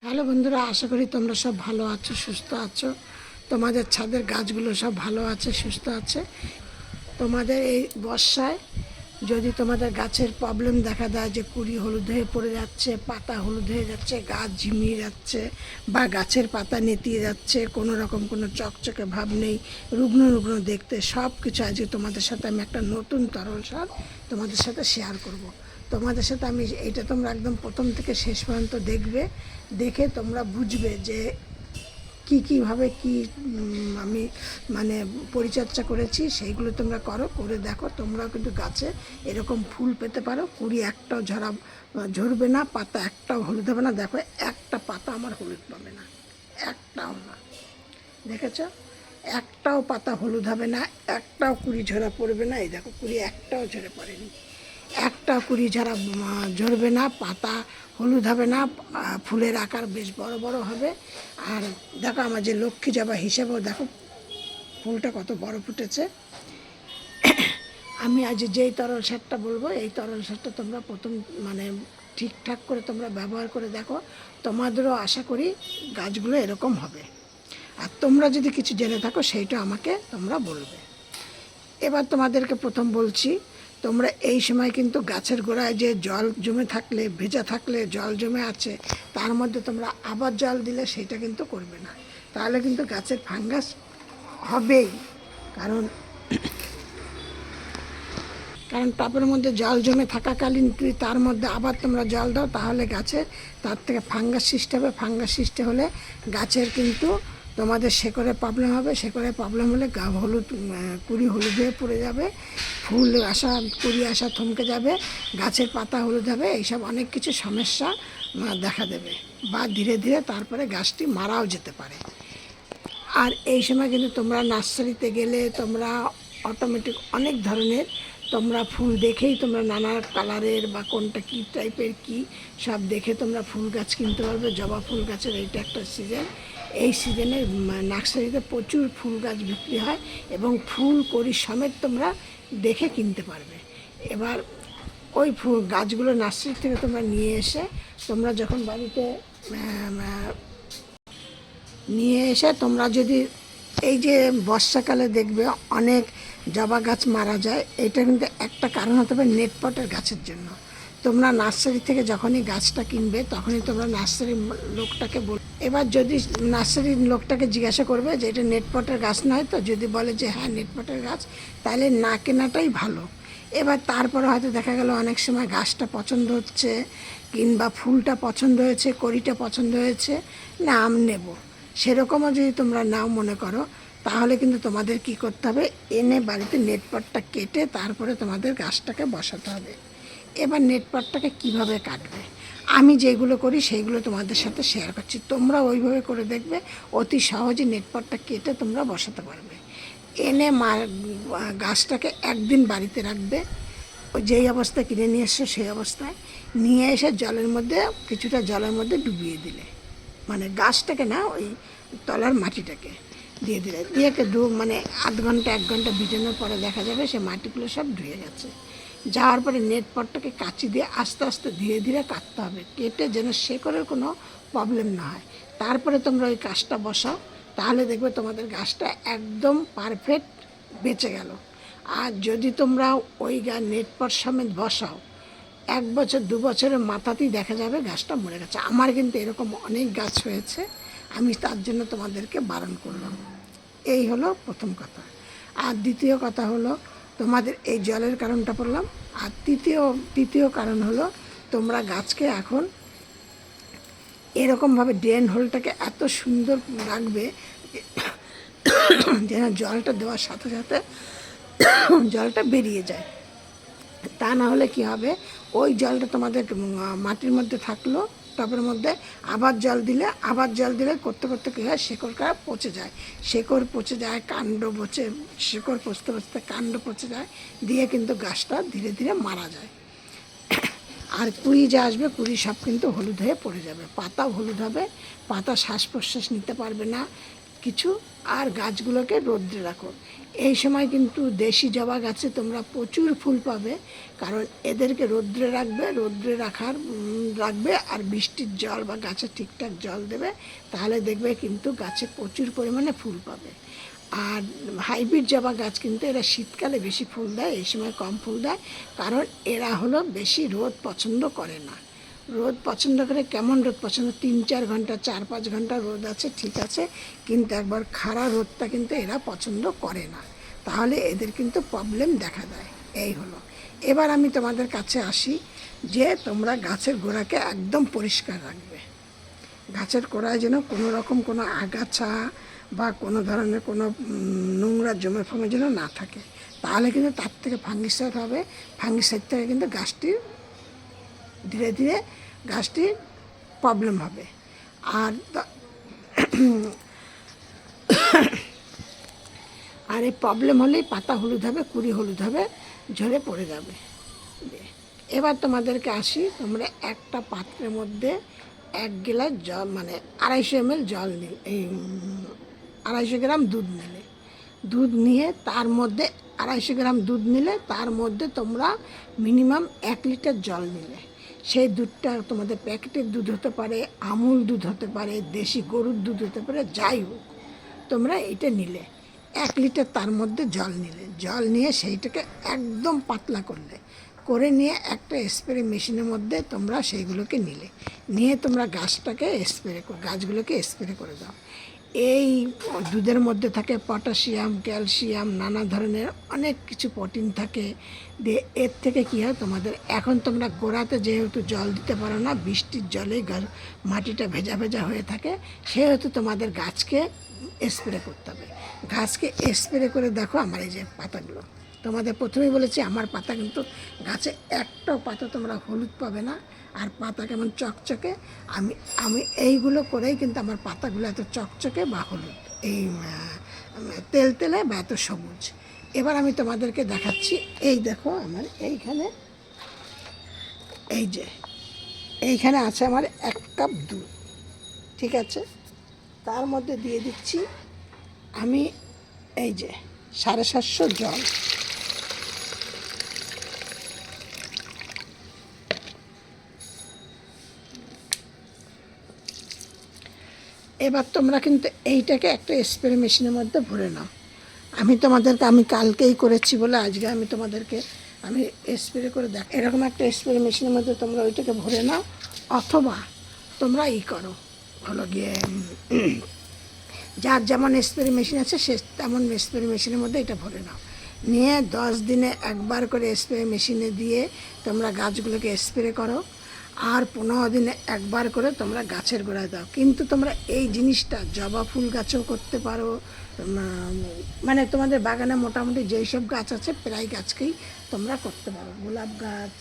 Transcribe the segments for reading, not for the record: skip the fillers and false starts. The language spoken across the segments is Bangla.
হ্যালো বন্ধুরা, আশা করি তোমরা সব ভালো আছো, সুস্থ আছো। তোমাদের ছাদের গাছগুলো সব ভালো আছে, সুস্থ আছে। তোমাদের এই বর্ষায় যদি তোমাদের গাছের প্রবলেম দেখা দেয় যে কুড়ি হলুদ হয়ে পড়ে যাচ্ছে, পাতা হলুদ হয়ে যাচ্ছে, গাছ ঝিমিয়ে যাচ্ছে, বা গাছের পাতা নেতিয়ে যাচ্ছে, কোনো রকম কোনো চকচকে ভাব নেই, রুগ্ন রুগ্ন দেখতে, সব কিছু আজকে তোমাদের সাথে আমি একটা নতুন তরল সার তোমাদের সাথে শেয়ার করব। তোমাদের সাথে আমি এটা তোমরা একদম প্রথম থেকে শেষ পর্যন্ত দেখবে, দেখে তোমরা বুঝবে যে কীভাবে আমি মানে পরিচর্যা করেছি, সেইগুলো তোমরা করে দেখো। তোমরাও কিন্তু গাছে এরকম ফুল পেতে পারো। কুড়ি একটাও ঝরবে না, পাতা একটাও হলুদ হবে না। দেখো, একটা পাতা আমার হলুদ পাবে না, একটাও না। দেখেছ, একটাও পাতা হলুদ হবে না, একটাও কুড়ি ঝরা পড়বে না। এই দেখো, কুড়ি একটাও ঝরে পড়েনি, একটা কুড়ি ঝরা ঝরবে না, পাতা হলুদ হবে না, ফুলের আকার বেশ বড় বড় হবে। আর দেখো, আমার যে লক্ষ্মী জবা হিসেবেও দেখো ফুলটা কত বড় ফুটেছে। আমি আজ যেই তরল সারটা বলবো, এই তরল সারটা তোমরা প্রথম ঠিকঠাক করে তোমরা ব্যবহার করে দেখো, তোমাদেরও আশা করি গাছগুলো এরকম হবে। আর তোমরা যদি কিছু জেনে থাকো সেইটা আমাকে তোমরা বলবে। এবার তোমাদেরকে প্রথম বলছি, তোমরা এই সময় কিন্তু গাছের গোড়ায় যে জল জমে থাকলে, ভেজা থাকলে, জল জমে আছে, তার মধ্যে তোমরা আবার জল দিলে সেটা কিন্তু করবে না। তাহলে কিন্তু গাছের ফাঙ্গাস হবেই। কারণ কারণ টবের মধ্যে জল জমে থাকাকালীন যদি তার মধ্যে আবার তোমরা জল দাও, তাহলে গাছের তার থেকে ফাঙ্গাস সৃষ্টি হবে। ফাঙ্গাস সৃষ্টি হলে গাছের কিন্তু তোমাদের শেকড়ে প্রবলেম হবে। শেকড়ে প্রবলেম হলে কুড়ি হলুদ হয়ে পড়ে যাবে, ফুল আসা কুড়ি আসা থমকে যাবে, গাছের পাতা হলুদ হবে, এইসব অনেক কিছু সমস্যা দেখা দেবে, বা ধীরে ধীরে তারপরে গাছটি মারাও যেতে পারে। আর এই সময় কিন্তু তোমরা নার্সারিতে গেলে তোমরা অটোমেটিক অনেক ধরনের তোমরা ফুল দেখেই তোমরা নানা কালারের বা কোনটা কী টাইপের কী সব দেখে তোমরা ফুল গাছ কিনতে পারবে। জবা ফুল গাছের এইটা একটা সিজন। এই সিজনে নার্সারিতে প্রচুর ফুল গাছ বিক্রি হয় এবং ফুল কড়ি সমেত তোমরা দেখে কিনতে পারবে। এবার ওই ফুল গাছগুলো নার্সারি থেকে তোমরা নিয়ে এসে তোমরা যখন বাড়িতে নিয়ে এসে তোমরা যদি এই যে বর্ষাকালে দেখবে অনেক জবা গাছ মারা যায়, এটা কিন্তু একটা কারণ হতে পারে নেটপটের গাছের জন্য। তোমরা নার্সারি থেকে যখনই গাছটা কিনবে তখনই তোমরা নার্সারির লোকটাকে এবার যদি নার্সারির লোকটাকে জিজ্ঞাসা করবে যে এটা নেটপটের গাছ নয় তো, যদি বলে যে হ্যাঁ নেটপটের গাছ, তাহলে না কেনাটাই ভালো। এবার তারপরে হয়তো দেখা গেল অনেক সময় গাছটা পছন্দ হচ্ছে, কিংবা ফুলটা পছন্দ হয়েছে, কড়িটা পছন্দ হয়েছে, না আম নেব, সেরকমও যদি তোমরা নাও মনে করো, তাহলে কিন্তু তোমাদের কি করতে হবে, এনে বাড়িতে নেটপটটা কেটে তারপরে তোমাদের গাছটাকে বসাতে হবে। এবার নেটপটটাকে কিভাবে কাটবে, আমি যেগুলো করি সেইগুলো তোমাদের সাথে শেয়ার করছি। তোমরা ওইভাবে করে দেখবে, অতি সহজে নেটপটটা কেটে তোমরা বসাতে পারবে। এনে গাছটাকে একদিন বাড়িতে রাখবে, যেই অবস্থায় কিনে নিয়ে এসছো সেই অবস্থায় নিয়ে এসে জলের মধ্যে কিছুটা জলের মধ্যে ডুবিয়ে দিলে, গাছটাকে না, ওই তলার মাটিটাকে দিয়ে দিলে, দিয়ে আধ ঘন্টা 1 ঘন্টা ভিজানোর পরে দেখা যাবে সে মাটিগুলো সব ধুয়ে গেছে। যাওয়ার পরে নেটপটটাকে কাঁচি দিয়ে আস্তে আস্তে ধীরে ধীরে কাটতে হবে, কেটে যেন শেকড়ের কোনো প্রবলেম না হয়। তারপরে তোমরা ওই গাছটা বসাও, তাহলে দেখবে তোমাদের গাছটা একদম পারফেক্ট বেঁচে গেল। আর যদি তোমরা ওই নেটপট সমেত বসাও, 1 বছর 2 বছরের মাথাতেই দেখা যাবে গাছটা মরে গেছে। আমার কিন্তু এরকম অনেক গাছ হয়েছে, আমি তার জন্য তোমাদেরকে বারণ করলাম। এই হলো প্রথম কথা। আর দ্বিতীয় কথা হলো, তোমাদের এই জলের কারণটা বললাম। আর তৃতীয় কারণ হলো, তোমরা গাছকে এখন এরকমভাবে ড্রেন হোলটাকে এত সুন্দর রাখবে যেন জলটা দেওয়ার সাথে সাথে জলটা বেরিয়ে যায়। তা না হলে কি হবে, ওই জলটা তোমাদের মাটির মধ্যে থাকলো, টবের মধ্যে আবার জল দিলে করতে করতে কী হয়, শেকড়টা পচে যায়, কাণ্ড পচে, শেকড় পচতে পচতে কাণ্ড পচে যায়, দিয়ে কিন্তু গাছটা ধীরে ধীরে মারা যায়। আর কুড়ি যা আসবে, কুড়ি সব কিন্তু হলুদ হয়ে পড়ে যাবে, পাতাও হলুদ হবে, পাতা শ্বাস প্রশ্বাস নিতে পারবে না, কিছু, আর গাছগুলোকে রোদ্রে রাখো। এই সময় কিন্তু দেশি জবা গাছে তোমরা প্রচুর ফুল পাবে, কারণ এদেরকে রোদ্রে রাখবে, রোদ্রে রাখবে আর বৃষ্টির জল বা গাছে ঠিকঠাক জল দেবে, তাহলে দেখবে কিন্তু গাছে প্রচুর পরিমাণে ফুল পাবে। আর হাইব্রিড জবা গাছ কিন্তু এরা শীতকালে বেশি ফুল দেয়, এই সময় কম ফুল দেয়, কারণ এরা হলো বেশি রোদ পছন্দ করে না। রোদ পছন্দ করে, কেমন রোদ পছন্দ, 3-4 ঘন্টা 4-5 ঘন্টা রোদ আছে ঠিক আছে, কিন্তু একবার খাড়া রোদটা কিন্তু এরা পছন্দ করে না, তাহলে এদের কিন্তু প্রবলেম দেখা দেয়। এই হলো। এবার আমি তোমাদের কাছে আসি যে তোমরা গাছের গোড়াকে একদম পরিষ্কার রাখবে। গাছের গোড়ায় যেন কোনো রকম কোনো আগাছা বা কোনো ধরনের কোনো নোংরা জমে ফমে যেন না থাকে, তাহলে কিন্তু তার থেকে ফাঙ্গিসাইড হবে, ফাঙ্গিসাইড থেকে কিন্তু গাছটির ধীরে ধীরে গাছটির প্রবলেম হবে। আর আর এই প্রবলেম হলেই পাতা হলুদ হবে, কুড়ি হলুদ হবে, ঝরে পড়ে যাবে। এবার তোমাদেরকে আসি, তোমরা একটা পাত্রের মধ্যে 1 গ্লাস জল, মানে 250 ml জল নিলে, এই 250 গ্রাম দুধ নিলে, দুধ নিয়ে তার মধ্যে 250 গ্রাম দুধ নিলে তার মধ্যে তোমরা মিনিমাম 1 লিটার জল নিলে। সেই দুধটা তোমাদের প্যাকেটের দুধ হতে পারে, আমুল দুধ হতে পারে, দেশি গরুর দুধ হতে পারে, যাই হোক তোমরা এটা নিলে 1 লিটার, তার মধ্যে জল নিলে, জল নিয়ে সেইটাকে একদম পাতলা করে নিয়ে একটা স্প্রে মেশিনের মধ্যে তোমরা সেইগুলোকে নিয়ে তোমরা গাছগুলোকে স্প্রে করে দাও। এই দুধের মধ্যে থাকে পটাশিয়াম, ক্যালসিয়াম, নানা ধরনের অনেক কিছু প্রোটিন থাকে। দিয়ে এর থেকে কী হয়, তোমাদের এখন তোমরা গোড়াতে যেহেতু জল দিতে পারো না, বৃষ্টির জলে মাটিটা ভেজা ভেজা হয়ে থাকে, সেহেতু তোমাদের গাছকে স্প্রে করতে হবে। গাছকে স্প্রে করে দেখো আমার এই যে পাতাগুলো, তোমাদের প্রথমেই বলেছি আমার পাতা কিন্তু গাছে একটাও পাতা তোমরা হলুদ পাবে না, আর পাতা কেমন চকচকে। আমি এইগুলো করেই কিন্তু আমার পাতাগুলো এত চকচকে বা হলুদ, এই তেলে বা এত সবুজ। এবার আমি তোমাদেরকে দেখাচ্ছি, এই দেখো আমার এইখানে আছে আমার 1 কাপ দুধ, ঠিক আছে, তার মধ্যে দিয়ে দিচ্ছি আমি এই যে 750 জল। এবার তোমরা কিন্তু এইটাকে একটা স্প্রে মেশিনের মধ্যে ভরে নাও। আমি কালকেই করেছি বলে আজকে আমি স্প্রে করে দেখ, এরকম একটা স্প্রে মেশিনের মধ্যে তোমরা ওইটাকে ভরে নাও, অথবা তোমরা করো, হলো গিয়ে যার যেমন স্প্রে মেশিন আছে সে তেমন স্প্রে মেশিনের মধ্যে এটা ভরে নাও, নিয়ে 10 দিনে একবার করে স্প্রে মেশিনে দিয়ে তোমরা গাছগুলোকে স্প্রে করো, আর 15 দিনে একবার করে তোমরা গাছের গোড়ায় দাও। কিন্তু তোমরা এই জিনিসটা জবা ফুল গাছেও করতে পারো, মানে তোমাদের বাগানে মোটামুটি যেই সব গাছ আছে প্রায় গাছকেই তোমরা করতে পারো। গোলাপ গাছ,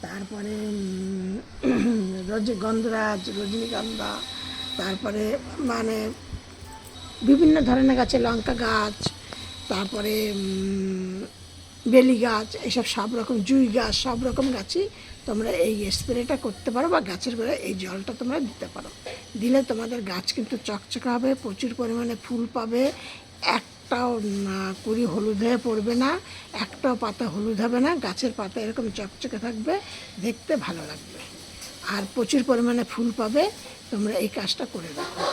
তারপরে গন্ধরাজ, রজনীগন্ধা, তারপরে মানে বিভিন্ন ধরনের গাছে, লঙ্কা গাছ, তারপরে বেলি গাছ, এইসব সব রকম, জুঁই গাছ, সব রকম গাছই তোমরা এই স্প্রেটা করতে পারো, বা গাছের গোড়ায় এই জলটা তোমরা দিতে পারো। দিলে তোমাদের গাছ কিন্তু চকচকে হবে, প্রচুর পরিমাণে ফুল পাবে, একটাও কুড়ি হলুদ হয়ে পড়বে না, একটাও পাতা হলুদ হবে না, গাছের পাতা এরকম চকচকে থাকবে, দেখতে ভালো লাগবে, আর প্রচুর পরিমাণে ফুল পাবে। তোমরা এই কাজটা করে রাখো।